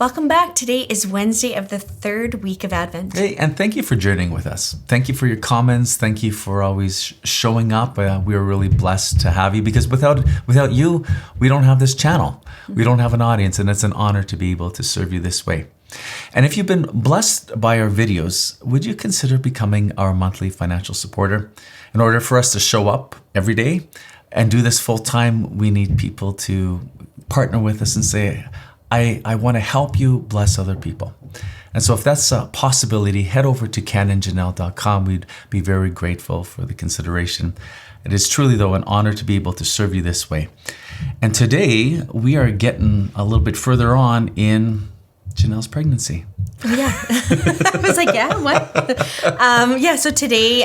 Welcome back. Today is Wednesday of the third week of Advent. Hey, and thank you for journeying with us. Thank you for your comments. Thank you for always showing up. We are really blessed to have you because without you, we don't have this channel. We don't have an audience, and it's an honor to be able to serve you this way. And if you've been blessed by our videos, would you consider becoming our monthly financial supporter? In order for us to show up every day and do this full time, we need people to partner with us and say, I want to help you bless other people. And so if that's a possibility, head over to canonjanelle.com. We'd be very grateful for the consideration. It is truly, though, an honor to be able to serve you this way. And today, we are getting a little bit further on in Janelle's pregnancy. Yeah. I was like, yeah, what? So today,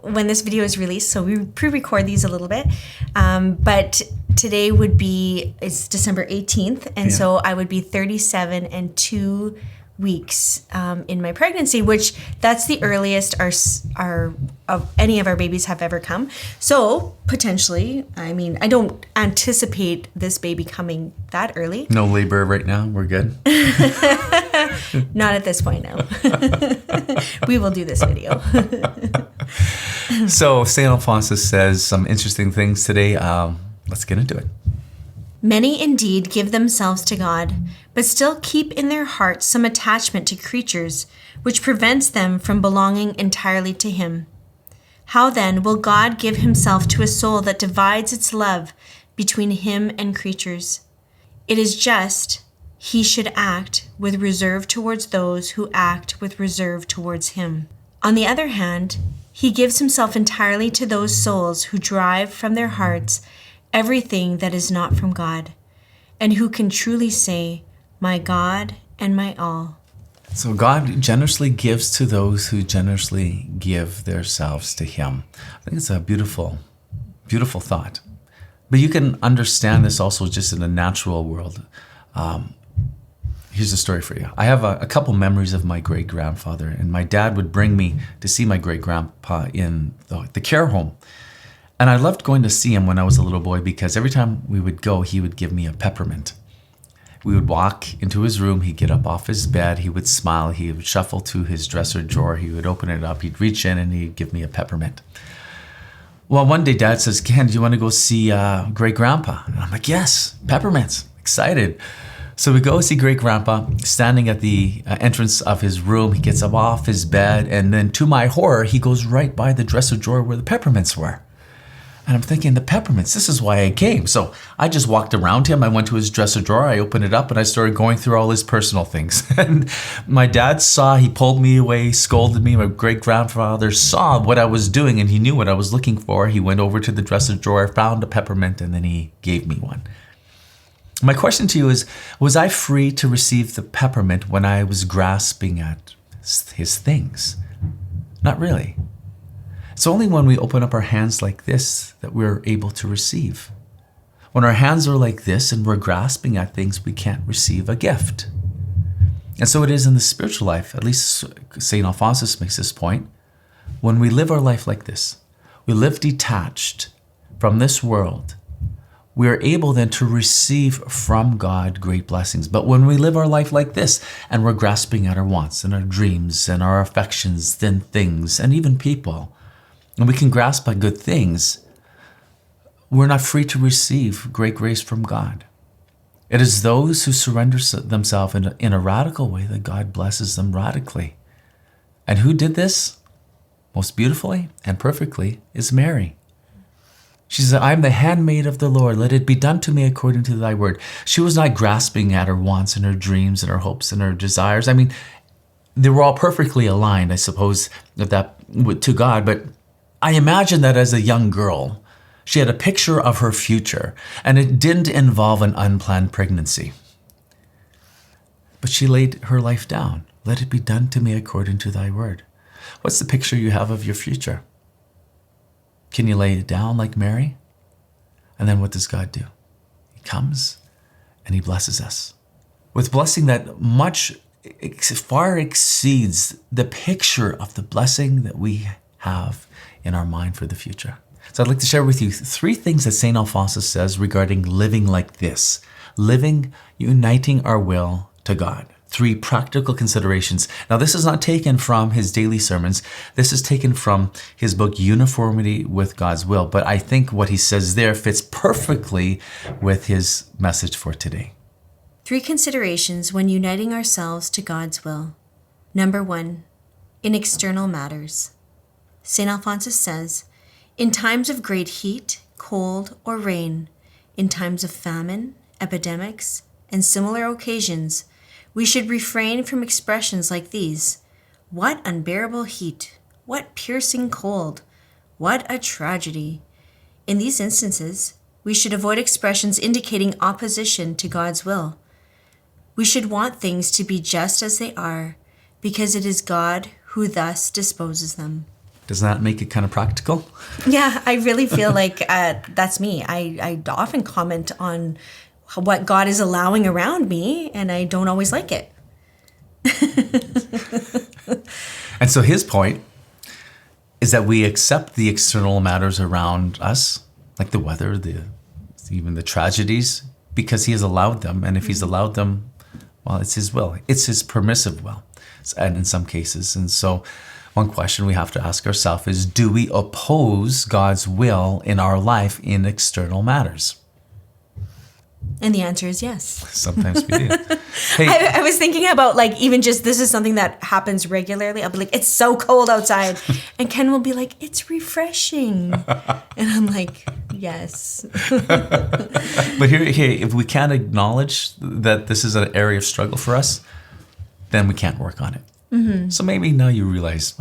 when this video is released, so we pre-record these a little bit, but today it's December 18th, and so I would be 37 and 2 weeks in my pregnancy, which that's the earliest of any of our babies have ever come. So potentially, I don't anticipate this baby coming that early. No labor right now. We're good. Not at this point, no. We will do this video. So St. Alphonsus says some interesting things today. Let's get into it. Many indeed give themselves to God, but still keep in their hearts some attachment to creatures, which prevents them from belonging entirely to Him. How then will God give Himself to a soul that divides its love between Him and creatures? It is just He should act with reserve towards those who act with reserve towards Him. On the other hand, He gives Himself entirely to those souls who drive from their hearts everything that is not from God, and who can truly say, my God and my all. So God generously gives to those who generously give themselves to Him. I think it's a beautiful, beautiful thought. But you can understand this also just in the natural world. Here's a story for you. I have a couple memories of my great-grandfather, and my dad would bring me to see my great-grandpa in the care home. And I loved going to see him when I was a little boy because every time we would go, he would give me a peppermint. We would walk into his room, he'd get up off his bed, he would smile, he would shuffle to his dresser drawer, he would open it up, he'd reach in and he'd give me a peppermint. Well, one day Dad says, Ken, do you want to go see great-grandpa? And I'm like, yes, peppermints, excited. So we go see great-grandpa standing at the entrance of his room. He gets up off his bed, and then to my horror, he goes right by the dresser drawer where the peppermints were. And I'm thinking, the peppermints, this is why I came. So I just walked around him. I went to his dresser drawer. I opened it up and I started going through all his personal things. And my dad saw, he pulled me away, scolded me. My great-grandfather saw what I was doing and he knew what I was looking for. He went over to the dresser drawer, found a peppermint, and then he gave me one. My question to you is, was I free to receive the peppermint when I was grasping at his things? Not really. It's only when we open up our hands like this that we're able to receive. When our hands are like this and we're grasping at things, we can't receive a gift. And so it is in the spiritual life, at least St. Alphonsus makes this point. When we live our life like this, we live detached from this world, we are able then to receive from God great blessings. But when we live our life like this and we're grasping at our wants and our dreams and our affections, then things and even people, and we can grasp at good things, we're not free to receive great grace from God. It is those who surrender themselves in a radical way that God blesses them radically. And who did this most beautifully and perfectly is Mary. She said, I am the handmaid of the Lord. Let it be done to me according to thy word. She was not grasping at her wants and her dreams and her hopes and her desires. They were all perfectly aligned, I suppose, to God. But I imagine that as a young girl, she had a picture of her future, and it didn't involve an unplanned pregnancy. But she laid her life down. Let it be done to me according to thy word. What's the picture you have of your future? Can you lay it down like Mary? And then what does God do? He comes and he blesses us with blessing that far exceeds the picture of the blessing that we have in our mind for the future. So I'd like to share with you 3 things that St. Alphonsus says regarding living like this, living, uniting our will to God. 3 practical considerations. Now, this is not taken from his daily sermons. This is taken from his book, Uniformity with God's Will. But I think what he says there fits perfectly with his message for today. 3 considerations when uniting ourselves to God's will. Number 1, in external matters. St. Alphonsus says, in times of great heat, cold, or rain, in times of famine, epidemics, and similar occasions, we should refrain from expressions like these. What unbearable heat! What piercing cold! What a tragedy! In these instances, we should avoid expressions indicating opposition to God's will. We should want things to be just as they are, because it is God who thus disposes them. Does that make it kind of practical? Yeah, I really feel like that's me. I often comment on what God is allowing around me, and I don't always like it. And so his point is that we accept the external matters around us, like the weather, even the tragedies, because he has allowed them. And if he's allowed them, well, it's his will. It's his permissive will, and in some cases. And so one question we have to ask ourselves is, do we oppose God's will in our life in external matters? And the answer is yes. Sometimes we do. Hey, I was thinking about like even just this is something that happens regularly. I'll be like, it's so cold outside. And Ken will be like, it's refreshing. And I'm like, yes. but here, if we can't acknowledge that this is an area of struggle for us, then we can't work on it. Mm-hmm. So maybe now you realize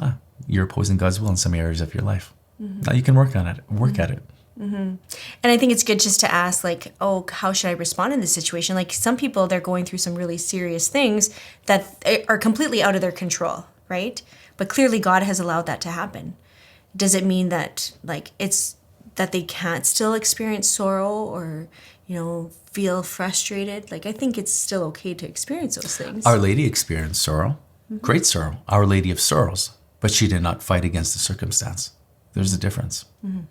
you're opposing God's will in some areas of your life. Mm-hmm. Now you can work on it, at it. Mm-hmm. And I think it's good just to ask, like, oh, how should I respond in this situation? Like some people, they're going through some really serious things that are completely out of their control, right? But clearly God has allowed that to happen. Does it mean that like it's that they can't still experience sorrow or, feel frustrated? Like I think it's still okay to experience those things. Our Lady experienced sorrow, great sorrow, Our Lady of Sorrows, but she did not fight against the circumstance. There's a difference. Mm-hmm.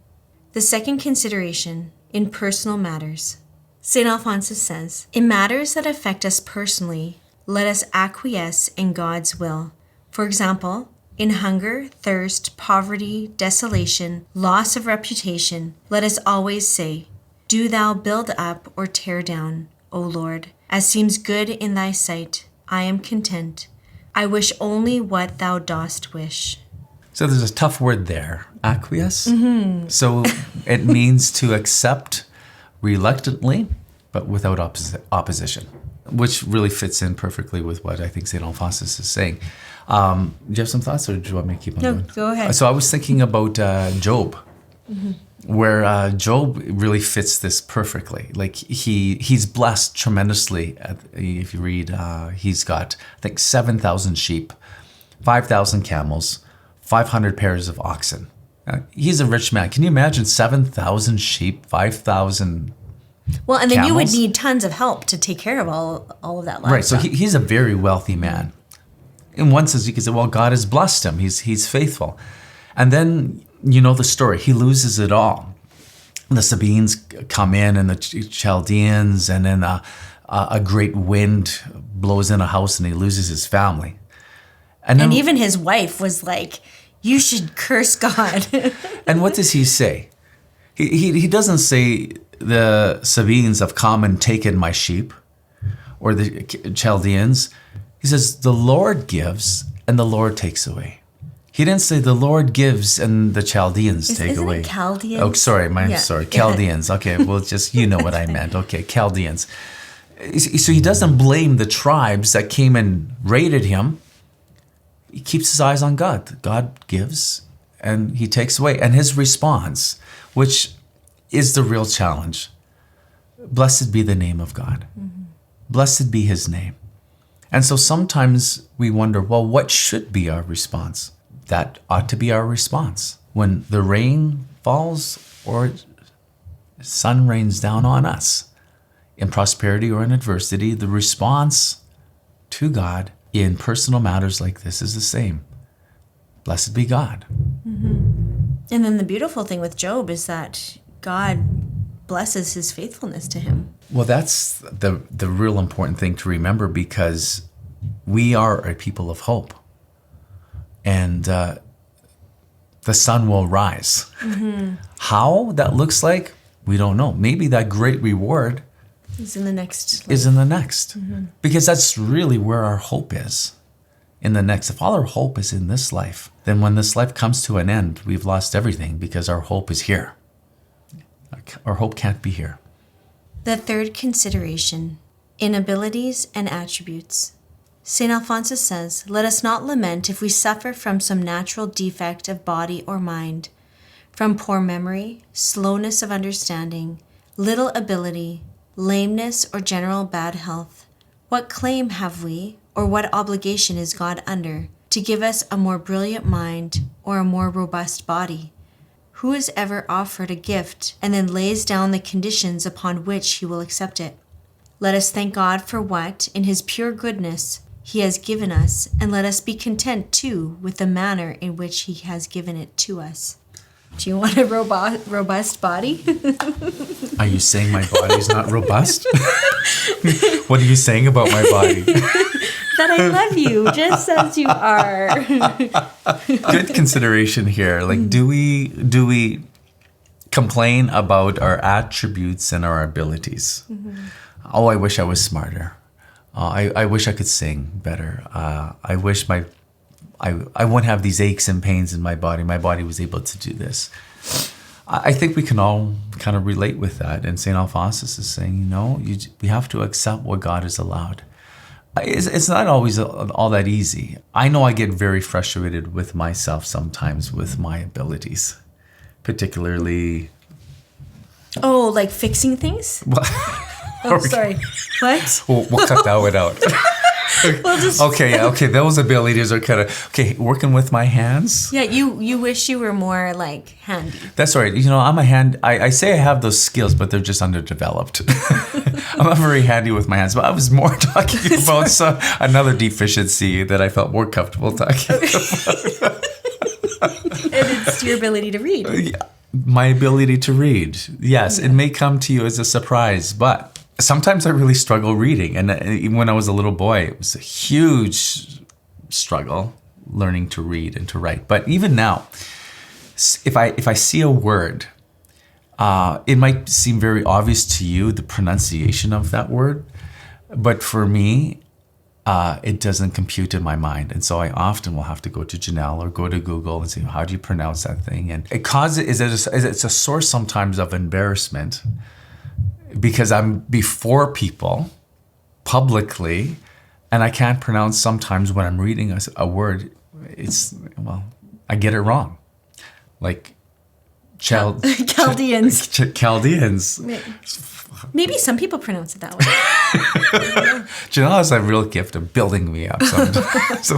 The second consideration, in personal matters. St. Alphonsus says, in matters that affect us personally, let us acquiesce in God's will. For example, in hunger, thirst, poverty, desolation, loss of reputation, let us always say, do thou build up or tear down, O Lord, as seems good in thy sight. I am content. I wish only what thou dost wish. So there's a tough word there, acquiesce. Mm-hmm. So it means to accept reluctantly, but without opposition, which really fits in perfectly with what I think St. Alphonsus is saying. Do you have some thoughts, or do you want me to keep on going? No, go ahead. So I was thinking about Job, where Job really fits this perfectly. Like he's blessed tremendously. If you read, he's got, I think, 7,000 sheep, 5,000 camels, 500 pairs of oxen. He's a rich man. Can you imagine 7,000 sheep, 5,000 Well, and then camels? you would need tons of help to take care of all of that livestock. Right, so he's a very wealthy man. In one sense, you could say, well, God has blessed him. He's faithful. And then, you know the story. He loses it all. The Sabines come in, and the Chaldeans, and then a great wind blows in a house, and he loses his family. And even his wife was like, you should curse God. And what does he say? He doesn't say the Sabines have come and taken my sheep, or the Chaldeans. He says the Lord gives and the Lord takes away. He didn't say the Lord gives and the Chaldeans take away. Isn't it Chaldeans? Oh, sorry, Chaldeans. Okay, well, just you know what I meant. Okay, Chaldeans. So he doesn't blame the tribes that came and raided him. He keeps his eyes on God. God gives and he takes away. And his response, which is the real challenge, blessed be the name of God. Mm-hmm. Blessed be his name. And so sometimes we wonder, well, what should be our response? That ought to be our response. When the rain falls or sun rains down on us, in prosperity or in adversity, the response to God in personal matters like this is the same. Blessed be God. Mm-hmm. And then the beautiful thing with Job is that God blesses his faithfulness to him. Well, that's the real important thing to remember, because we are a people of hope. And the sun will rise. Mm-hmm. How that looks like, we don't know. Maybe that great reward is in the next. Mm-hmm. Because that's really where our hope is. In the next. If all our hope is in this life, then when this life comes to an end, we've lost everything, because our hope is here. Our hope can't be here. The third consideration, inabilities and attributes. St. Alphonsus says, "Let us not lament if we suffer from some natural defect of body or mind, from poor memory, slowness of understanding, little ability, lameness, or general bad health. What claim have we, or what obligation is God under, to give us a more brilliant mind or a more robust body? Who is ever offered a gift and then lays down the conditions upon which he will accept it? Let us thank God for what, in his pure goodness, he has given us, and let us be content, too, with the manner in which he has given it to us." Do you want a robust body? Are you saying my body's not robust? What are you saying about my body? That I love you, just as you are. Good consideration here. Like, do we complain about our attributes and our abilities? Mm-hmm. Oh, I wish I was smarter. I wish I could sing better. I wish I wouldn't have these aches and pains in my body. My body was able to do this. I think we can all kind of relate with that. And St. Alphonsus is saying, we have to accept what God has allowed. It's not always all that easy. I know I get very frustrated with myself sometimes with my abilities, particularly... Oh, like fixing things? Oh, sorry. What? We'll cut that one out. Okay. Those abilities are kind of working with my hands. Yeah, you wish you were more like handy. That's right. I'm a hand. I say I have those skills, but they're just underdeveloped. I'm not very handy with my hands. But I was more talking about another deficiency that I felt more comfortable talking about. And it's your ability to read. Yeah, my ability to read. Yes, yeah. It may come to you as a surprise, but sometimes I really struggle reading. And even when I was a little boy, it was a huge struggle learning to read and to write. But even now, if I see a word, it might seem very obvious to you, the pronunciation of that word. But for me, it doesn't compute in my mind. And so I often will have to go to Janelle or go to Google and say, how do you pronounce that thing? And it's a source sometimes of embarrassment, because I'm before people publicly, and I can't pronounce sometimes when I'm reading a word. I get it wrong. Like Chaldeans. Chaldeans. Maybe some people pronounce it that way. Janelle has a real gift of building me up sometimes.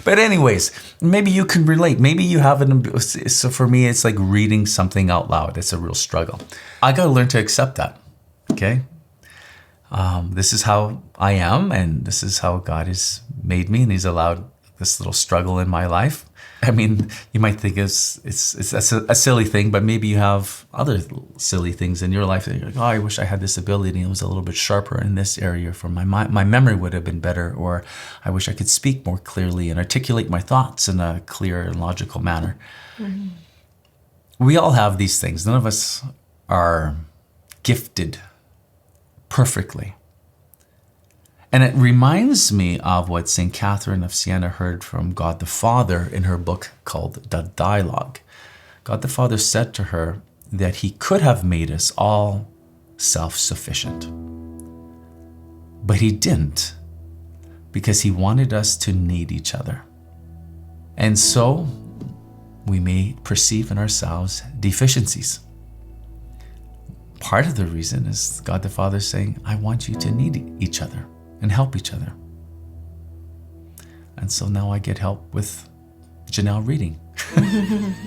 But anyways, maybe you can relate. Maybe you have so for me, it's like reading something out loud. It's a real struggle. I got to learn to accept that. Okay? This is how I am, and this is how God has made me, and he's allowed this little struggle in my life. I mean, you might think it's a silly thing, but maybe you have other silly things in your life that you're like, I wish I had this ability and it was a little bit sharper in this area, for my memory would have been better, or I wish I could speak more clearly and articulate my thoughts in a clear and logical manner. Mm-hmm. We all have these things. None of us are gifted perfectly. And it reminds me of what St. Catherine of Siena heard from God the Father in her book called The Dialogue. God the Father said to her that he could have made us all self-sufficient. But he didn't, because he wanted us to need each other. And so we may perceive in ourselves deficiencies. Part of the reason is God the Father saying, I want you to need each other and help each other. And so now I get help with Janelle reading.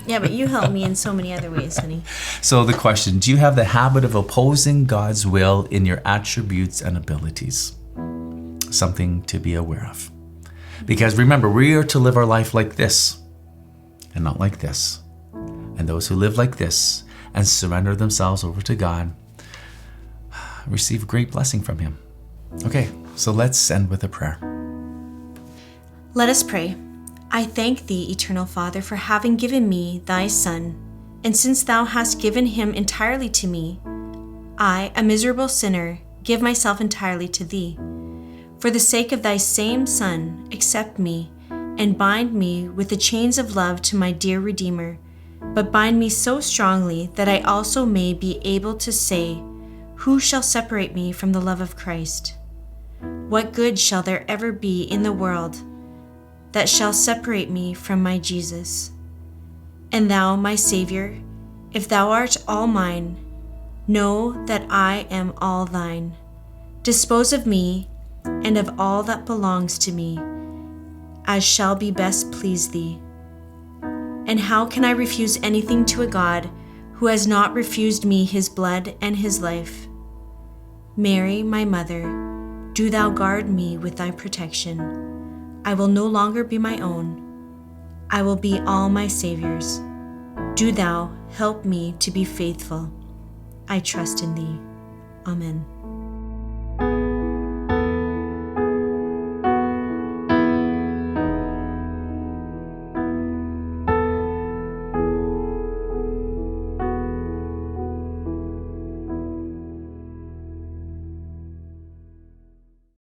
Yeah, but you help me in so many other ways, honey. So the question, do you have the habit of opposing God's will in your attributes and abilities? Something to be aware of. Because remember, we are to live our life like this and not like this. And those who live like this and surrender themselves over to God receive great blessing from him. Okay, so let's end with a prayer. Let us pray. I thank thee, eternal Father, for having given me thy Son, and since thou hast given him entirely to me, I, a miserable sinner, give myself entirely to thee. For the sake of thy same Son, accept me, and bind me with the chains of love to my dear Redeemer, but bind me so strongly that I also may be able to say, who shall separate me from the love of Christ? What good shall there ever be in the world that shall separate me from my Jesus? And thou, my Savior, if thou art all mine, know that I am all thine. Dispose of me and of all that belongs to me, as shall be best please thee. And how can I refuse anything to a God who has not refused me his blood and his life? Mary, my mother, do thou guard me with thy protection. I will no longer be my own. I will be all my Savior's. Do thou help me to be faithful. I trust in thee. Amen.